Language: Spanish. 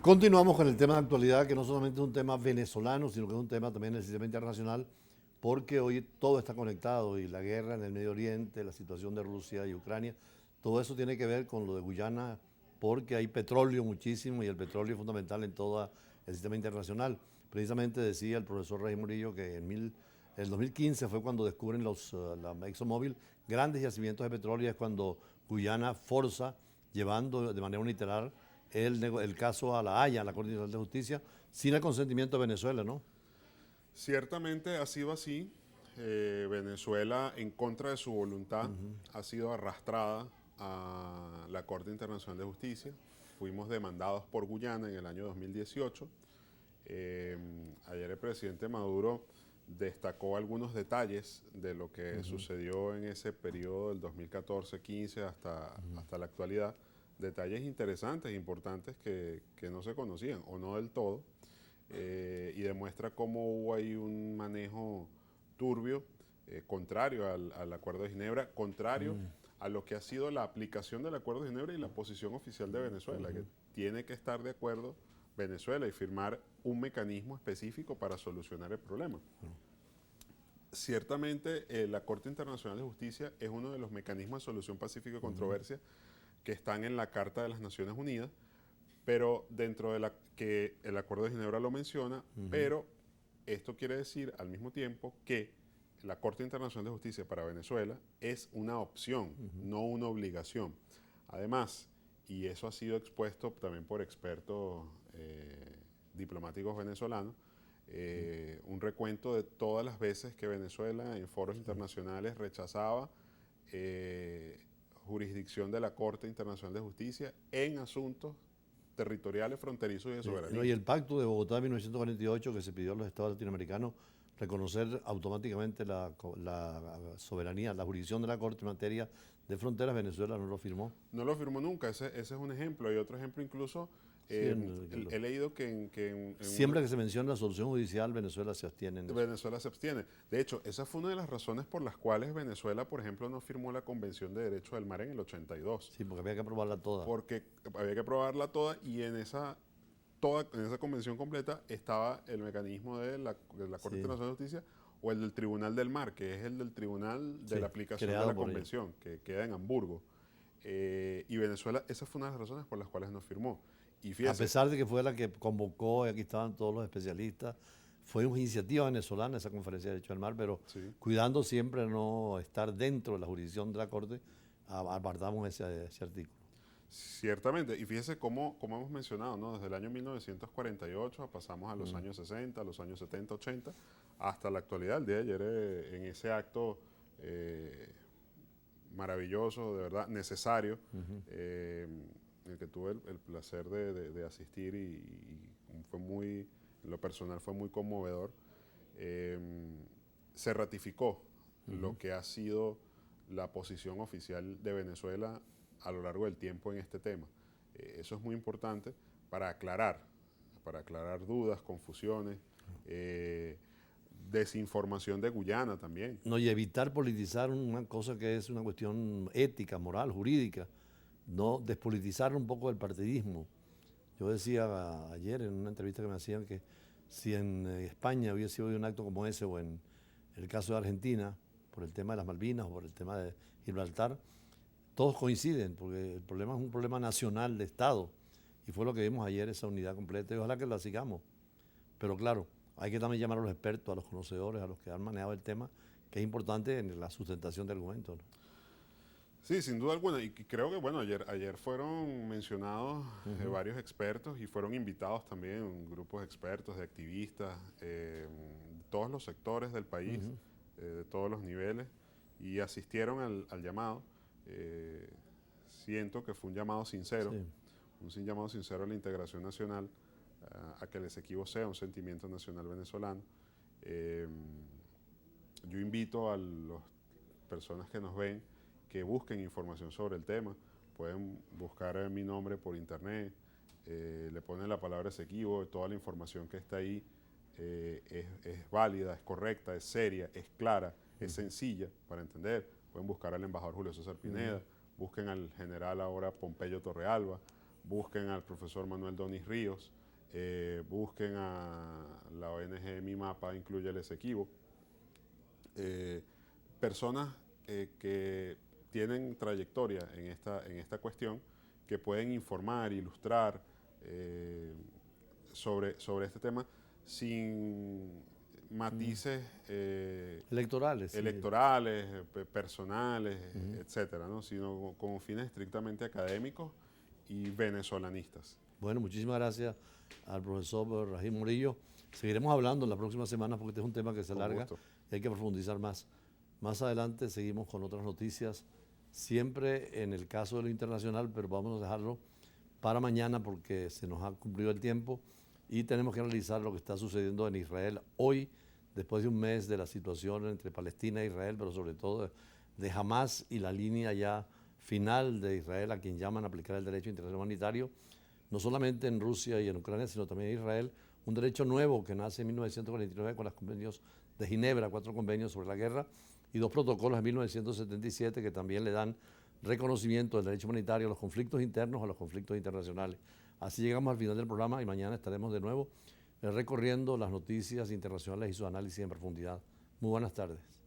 Continuamos con el tema de actualidad, que no solamente es un tema venezolano, sino que es un tema también del sistema internacional, porque hoy todo está conectado y la guerra en el Medio Oriente, la situación de Rusia y Ucrania, todo eso tiene que ver con lo de Guyana, porque hay petróleo muchísimo y el petróleo es fundamental en todo el sistema internacional. Precisamente decía el profesor Rey Murillo que el 2015 fue cuando descubren la ExxonMobil grandes yacimientos de petróleo y es cuando Guyana forza, llevando de manera unilateral el caso a la Haya, a la Corte Internacional de Justicia, sin el consentimiento de Venezuela, ¿no? Ciertamente ha sido así. Venezuela, en contra de su voluntad, ha sido arrastrada a la Corte Internacional de Justicia. Fuimos demandados por Guyana en el año 2018. Ayer el presidente Maduro destacó algunos detalles de lo que sucedió en ese periodo del 2014-15 hasta la actualidad. Detalles interesantes, importantes que no se conocían, o no del todo, y demuestra cómo hubo ahí un manejo turbio, contrario al Acuerdo de Ginebra, contrario a lo que ha sido la aplicación del Acuerdo de Ginebra y la posición oficial de Venezuela, que tiene que estar de acuerdo Venezuela y firmar un mecanismo específico para solucionar el problema. Ciertamente, la Corte Internacional de Justicia es uno de los mecanismos de solución pacífica y controversia que están en la Carta de las Naciones Unidas, pero dentro de la que el Acuerdo de Ginebra lo menciona, pero esto quiere decir al mismo tiempo que la Corte Internacional de Justicia para Venezuela es una opción, no una obligación. Además, y eso ha sido expuesto también por expertos diplomáticos venezolanos, un recuento de todas las veces que Venezuela en foros internacionales rechazaba jurisdicción de la Corte Internacional de Justicia en asuntos territoriales, fronterizos y de No, soberanía. y el pacto de Bogotá de 1948 que se pidió a los estados latinoamericanos reconocer automáticamente la soberanía, la jurisdicción de la Corte en materia de fronteras, Venezuela no lo firmó. No lo firmó nunca, ese es un ejemplo. Hay otro ejemplo incluso, Sí, he leído que siempre que se menciona la solución judicial, Venezuela se abstiene en eso. Venezuela se abstiene. De hecho, esa fue una de las razones por las cuales Venezuela, por ejemplo, no firmó la Convención de Derechos del Mar en el 82. Sí, porque había que aprobarla toda. Porque había que aprobarla toda y en esa convención completa estaba el mecanismo de la Corte Sí, Internacional de Justicia o el del Tribunal del Mar, que es el del Tribunal de sí, la aplicación de creado la por ella. convención, que queda en Hamburgo. Y Venezuela, esa fue una de las razones por las cuales no firmó. Y A fíjese, pesar de que fue la que convocó, y aquí estaban todos los especialistas, fue una iniciativa venezolana esa conferencia de derechos del mar, pero sí, cuidando siempre no estar dentro de la jurisdicción de la Corte, apartamos ese artículo. ciertamente. Y fíjese cómo hemos mencionado, ¿no? Desde el año 1948 pasamos a los años 60, a los años 70, 80, hasta la actualidad. El día de ayer, en ese acto maravilloso, de verdad, necesario, en el que tuve el placer de asistir y fue muy, en lo personal fue muy conmovedor, eh, se ratificó lo que ha sido la posición oficial de Venezuela a lo largo del tiempo en este tema. Eso es muy importante para aclarar dudas, confusiones, desinformación de Guyana también. No, y evitar politizar una cosa que es una cuestión ética, moral, jurídica, no despolitizar un poco el partidismo. Yo decía ayer en una entrevista que me hacían que si en España hubiese habido un acto como ese o en el caso de Argentina, por el tema de las Malvinas o por el tema de Gibraltar, todos coinciden, porque el problema es un problema nacional de Estado. Y fue lo que vimos ayer, esa unidad completa, y ojalá que la sigamos. Pero claro, hay que también llamar a los expertos, a los conocedores, a los que han manejado el tema, que es importante en la sustentación de argumentos, ¿no? Sí, sin duda alguna. Y creo que, bueno, ayer fueron mencionados varios expertos y fueron invitados también grupos de expertos, de activistas, de todos los sectores del país, de todos los niveles, y asistieron al llamado. Eh, Siento que fue un llamado sincero, Sí. llamado sincero a la integración nacional, a que el Esequibo sea un sentimiento nacional venezolano. Eh, yo invito a las personas que nos ven que busquen información sobre el tema. Pueden buscar mi nombre por internet, le ponen la palabra Esequibo, toda la información que está ahí es válida, es correcta, es seria, es clara, es sencilla para entender. Pueden buscar al embajador Julio César Pineda, busquen al general ahora Pompeyo Torrealba, busquen al profesor Manuel Donis Ríos, busquen a la ONG Mi Mapa, incluye el Esequibo. Personas que tienen trayectoria en esta cuestión, que pueden informar, ilustrar sobre este tema sin matices electorales, personales, etcétera, ¿no? Sino con fines estrictamente académicos y venezolanistas. Bueno, muchísimas gracias al profesor Rahim Murillo. Seguiremos hablando en las próximas semanas porque este es un tema que se alarga y hay que profundizar más. Más adelante seguimos con otras noticias, siempre en el caso de lo internacional, pero vamos a dejarlo para mañana porque se nos ha cumplido el tiempo y tenemos que analizar lo que está sucediendo en Israel hoy, después de un mes de la situación entre Palestina e Israel, pero sobre todo de Hamas y la línea ya final de Israel a quien llaman a aplicar el derecho internacional humanitario, no solamente en Rusia y en Ucrania, sino también en Israel, un derecho nuevo que nace en 1949 con los convenios de Ginebra, 4 convenios sobre la guerra y 2 protocolos en 1977 que también le dan reconocimiento del derecho humanitario a los conflictos internos, a los conflictos internacionales. Así llegamos al final del programa y mañana estaremos de nuevo recorriendo las noticias internacionales y su análisis en profundidad. Muy buenas tardes.